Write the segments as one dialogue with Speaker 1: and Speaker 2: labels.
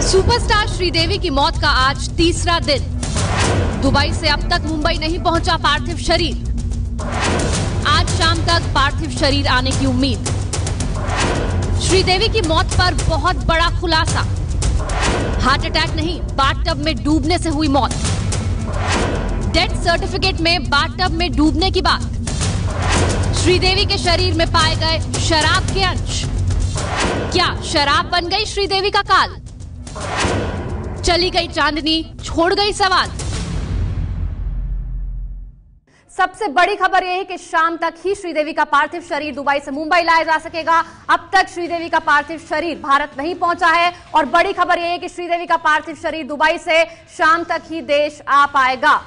Speaker 1: Superstar Sridevi की मौत का आज तीसरा दिन। दुबई से अब तक मुंबई नहीं पहुंचा पार्थिव शरीर। आज शाम तक पार्थिव शरीर आने की उम्मीद। श्रीदेवी की मौत पर बहुत बड़ा खुलासा। हार्ट अटैक नहीं, बाथटब में डूबने से हुई मौत। डेथ सर्टिफिकेट में बाथटब में डूबने की बात। श्रीदेवी के शरीर में पाए गए शराब के अंश। क्या शराब बन गई श्रीदेवी का काल? चली गई चांदनी, छोड़ गई सवाल।
Speaker 2: सबसे बड़ी खबर यह है कि शाम तक ही श्रीदेवी का पार्थिव शरीर दुबई से मुंबई लाया जा सकेगा। अब तक श्रीदेवी का पार्थिव शरीर भारत नहीं पहुंचा है और बड़ी खबर यह है कि श्रीदेवी का पार्थिव शरीर दुबई से शाम तक ही देश आ पाएगा।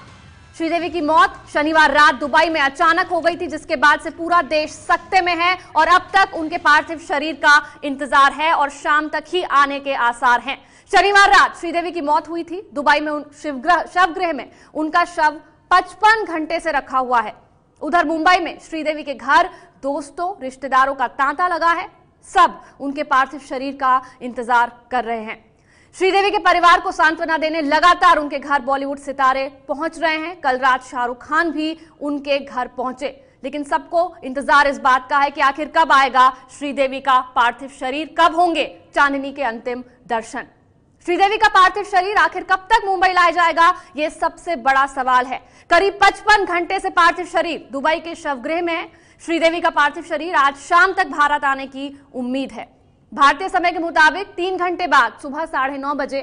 Speaker 2: श्रीदेवी की मौत शनिवार रात दुबई में अचानक हो गई थी, जिसके बाद से पूरा देश सकते में है और अब तक उनके पार्थिव शरीर का इंतजार है और शाम तक ही आने के आसार हैं। शनिवार रात श्रीदेवी की मौत हुई थी दुबई में। शवगृह में उनका शव 55 घंटे से रखा हुआ है। उधर मुंबई में श्रीदेवी के घर दोस्तों रिश्तेदारों का तांता लगा है। सब उनके पार्थिव शरीर का इंतजार कर रहे हैं। श्रीदेवी के परिवार को सांत्वना देने लगातार उनके घर बॉलीवुड सितारे पहुंच रहे हैं। कल रात शाहरुख खान भी उनके घर पहुंचे, लेकिन सबको इंतजार इस बात का है कि आखिर कब आएगा श्रीदेवी का पार्थिव शरीर, कब होंगे चांदनी के अंतिम दर्शन। श्रीदेवी का पार्थिव शरीर आखिर कब तक मुंबई लाया जाएगा, यह सबसे बड़ा सवाल है। करीब 55 घंटे से पार्थिव शरीर दुबई के शवगृह में है। श्रीदेवी का पार्थिव शरीर आज शाम तक भारत आने की उम्मीद है। भारतीय समय के मुताबिक 3 घंटे बाद सुबह 9:30 बजे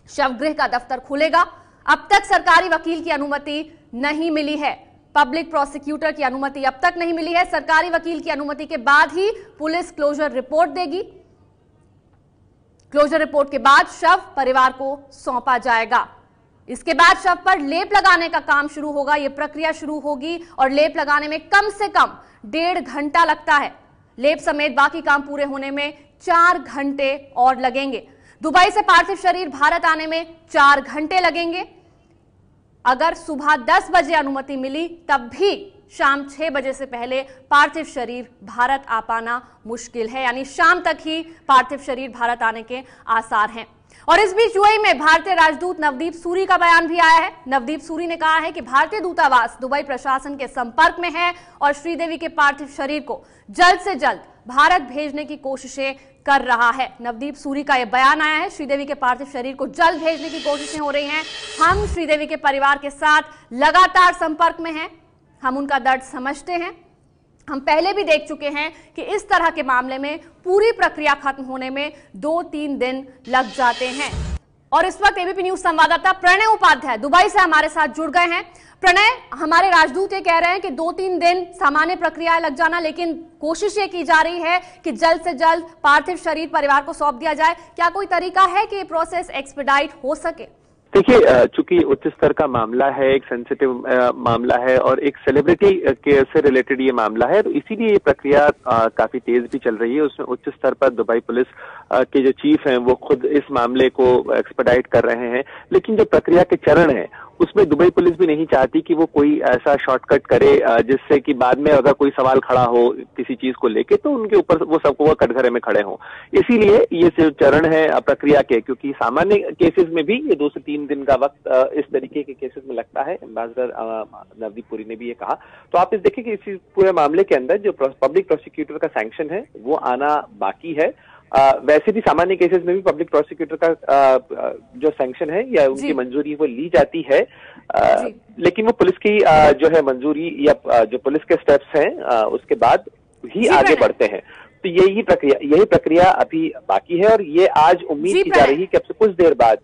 Speaker 2: शवगृह का दफ्तर खुलेगा। अब तक सरकारी वकील की अनुमति नहीं मिली है। पब्लिक प्रोसिक्यूटर की अनुमति अब तक नहीं मिली है। सरकारी वकील की अनुमति के बाद ही पुलिस क्लोजर रिपोर्ट देगी। क्लोजर रिपोर्ट के बाद शव परिवार को सौंपा जाएगा। इसके बाद शव पर लेप लगाने का काम शुरू होगा। यह प्रक्रिया शुरू होगी और लेप लगाने में कम से कम 1.5 घंटा लगता है। लेप समेत बाकी काम पूरे होने में 4 घंटे और लगेंगे। दुबई से पार्थिव शरीर भारत आने में 4 घंटे लगेंगे। अगर सुबह 10 बजे अनुमति मिली तब भी शाम 6 बजे से पहले पार्थिव शरीर भारत आ पाना मुश्किल है, यानी शाम तक ही पार्थिव शरीर भारत आने के आसार हैं। और इस बीच यूएई में भारतीय राजदूत नवदीप सूरी का बयान भी आया है। नवदीप सूरी ने कहा है कि भारतीय दूतावास दुबई प्रशासन के संपर्क में है और श्रीदेवी के पार्थिव शरीर को जल्द से जल्द भारत भेजने की कोशिशें कर रहा है। नवदीप सूरी का यह बयान आया है। श्रीदेवी के पार्थिव शरीर को जल्द भेजने की कोशिशें हो रही हैं। हम श्रीदेवी के परिवार के साथ लगातार संपर्क में हैं। हम उनका दर्द समझते हैं। हम पहले भी देख चुके हैं कि इस तरह के मामले में पूरी प्रक्रिया खत्म होने में 2-3 दिन लग जाते हैं। और इस वक्त एबीपी न्यूज संवाददाता प्रणय उपाध्याय दुबई से हमारे साथ जुड़ गए हैं। प्रणय, हमारे राजदूत ये कह रहे हैं कि 2-3 दिन सामान्य प्रक्रिया लग जाना, लेकिन कोशिश ये की जा रही है कि जल्द से जल्द पार्थिव शरीर परिवार को सौंप दिया जाए। क्या कोई तरीका है कि प्रोसेस एक्सपेडाइट हो सके?
Speaker 3: देखिए, चूंकि उच्च स्तर का मामला है, एक सेंसिटिव मामला है और एक सेलिब्रिटी के से रिलेटेड ये मामला है, तो इसीलिए ये प्रक्रिया काफी तेज भी चल रही है। उसमें उच्च स्तर पर दुबई पुलिस के जो चीफ हैं वो खुद इस मामले को एक्सपेडाइट कर रहे हैं। लेकिन जो प्रक्रिया के चरण है उसमें दुबई पुलिस भी नहीं चाहती कि वो कोई ऐसा शॉर्टकट करे जिससे कि बाद में अगर कोई सवाल खड़ा हो किसी चीज को लेके तो उनके ऊपर वो सबको वो कटघरे में खड़े हों। इसीलिए ये जो चरण है प्रक्रिया के, क्योंकि सामान्य केसेस में भी ये 2 से 3 दिन का वक्त इस तरीके के केसेस में लगता है। एम्बेसडर नवदीप पुरी ने भी ये कहा। तो आप इस देखिए कि इस पूरे मामले के अंदर जो पब्लिक प्रोसिक्यूटर का सैंक्शन है वो आना बाकी है। वैसे भी सामान्य केसेस में भी पब्लिक प्रोसिक्यूटर का जो सैंक्शन है या उनकी मंजूरी वो ली जाती है, लेकिन वो पुलिस की जो है मंजूरी या जो पुलिस के स्टेप्स हैं उसके बाद ही आगे बढ़ते हैं। तो यही प्रक्रिया अभी बाकी है और ये आज उम्मीद की जा रही है कि अब से कुछ देर बाद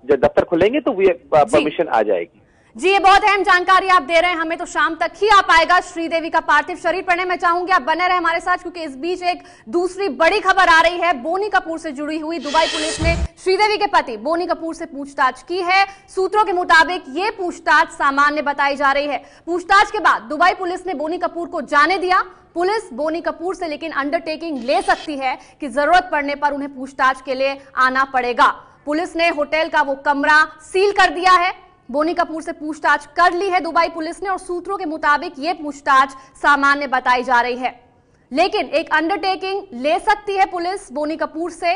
Speaker 3: जब दफ्तर खुलेंगे तो ये परमिशन आ जाएगी।
Speaker 2: जी, ये बहुत अहम जानकारी आप दे रहे हैं हमें। तो शाम तक ही आ पाएगा श्रीदेवी का पार्थिव शरीर। प्रणय, मैं चाहूंगी आप बने रहे हमारे साथ, क्योंकि इस बीच एक दूसरी बड़ी खबर आ रही है बोनी कपूर से जुड़ी हुई। दुबई पुलिस ने श्रीदेवी के पति बोनी कपूर से पूछताछ की है। सूत्रों के मुताबिक ये पूछताछ सामान्य बताई जा रही है। पूछताछ के बाद दुबई पुलिस ने बोनी कपूर को जाने दिया। पुलिस बोनी कपूर से लेकिन अंडरटेकिंग ले सकती है कि जरूरत पड़ने पर उन्हें पूछताछ के लिए आना पड़ेगा। पुलिस ने होटल का वो कमरा सील कर दिया है। बोनी कपूर से पूछताछ कर ली है दुबई पुलिस ने और सूत्रों के मुताबिक ये पूछताछ सामान्य बताई जा रही है। लेकिन एक अंडरटेकिंग ले सकती है पुलिस बोनी कपूर से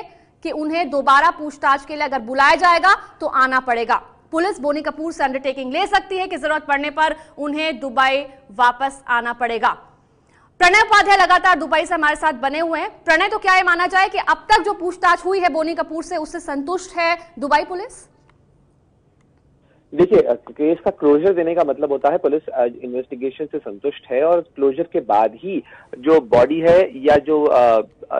Speaker 2: कि उन्हें दोबारा पूछताछ के लिए अगर बुलाया जाएगा तो आना पड़ेगा। पुलिस बोनी कपूर से अंडरटेकिंग ले सकती है कि जरूरत पड़ने पर उन्हें दुबई वापस आना पड़ेगा। प्रणय उपाध्याय लगातार दुबई से हमारे साथ बने हुए हैं। प्रणय, तो क्या ये माना जाए कि अब तक जो पूछताछ हुई है बोनी कपूर से उससे संतुष्ट है दुबई पुलिस?
Speaker 3: देखिए, केस का क्लोजर देने का मतलब होता है पुलिस इन्वेस्टिगेशन से संतुष्ट है और क्लोजर के बाद ही जो बॉडी है या जो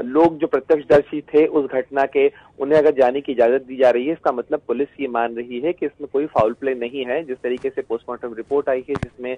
Speaker 3: लोग जो प्रत्यक्षदर्शी थे उस घटना के, उन्हें अगर जाने की इजाजत दी जा रही है, इसका मतलब पुलिस ये मान रही है कि इसमें कोई फाउल प्ले नहीं है। जिस तरीके से पोस्टमार्टम रिपोर्ट आई है जिसमें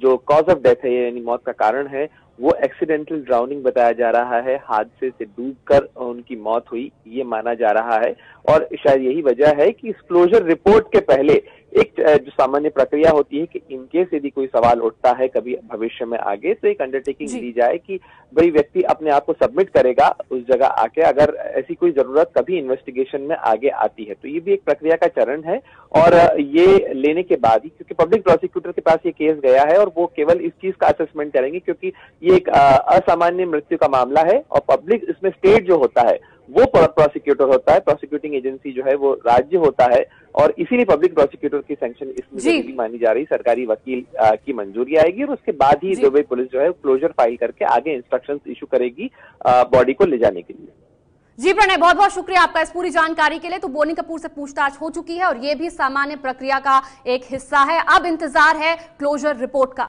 Speaker 3: जो कॉज ऑफ डेथ है यानी मौत का कारण है वो एक्सीडेंटल ड्राउनिंग बताया जा रहा है, हादसे से डूबकर उनकी मौत हुई ये माना जा रहा है। और शायद यही वजह है कि इस क्लोजर रिपोर्ट के पहले एक जो सामान्य प्रक्रिया होती है कि इनकेस यदि कोई सवाल उठता है कभी भविष्य में आगे तो एक अंडरटेकिंग दी जाए कि भाई व्यक्ति अपने आप को सबमिट करेगा उस जगह आके अगर ऐसी कोई जरूरत कभी इन्वेस्टिगेशन में आगे आती है। तो ये भी एक प्रक्रिया का चरण है और ये लेने के बाद ही, क्योंकि पब्लिक प्रोसिक्यूटर के पास ये केस गया है और वो केवल इस चीज का असेसमेंट करेंगे क्योंकि ये एक असामान्य मृत्यु का मामला है और पब्लिक इसमें स्टेट जो होता है वो प्रोसिक्यूटर होता है, प्रोसिक्यूटिंग एजेंसी जो है वो राज्य होता है और इसीलिए पब्लिक प्रोसिक्यूटर की सैंक्शन इसमें जरूरी मानी जा रही, सरकारी वकील की मंजूरी आएगी और उसके बाद ही दुबई पुलिस जो है क्लोजर फाइल करके आगे इंस्ट्रक्शंस इशू करेगी बॉडी को ले जाने के लिए।
Speaker 2: जी प्रणय, बहुत बहुत शुक्रिया आपका इस पूरी जानकारी के लिए। तो बोनी कपूर से पूछताछ हो चुकी है और ये भी सामान्य प्रक्रिया का एक हिस्सा है। अब इंतजार है क्लोजर रिपोर्ट का।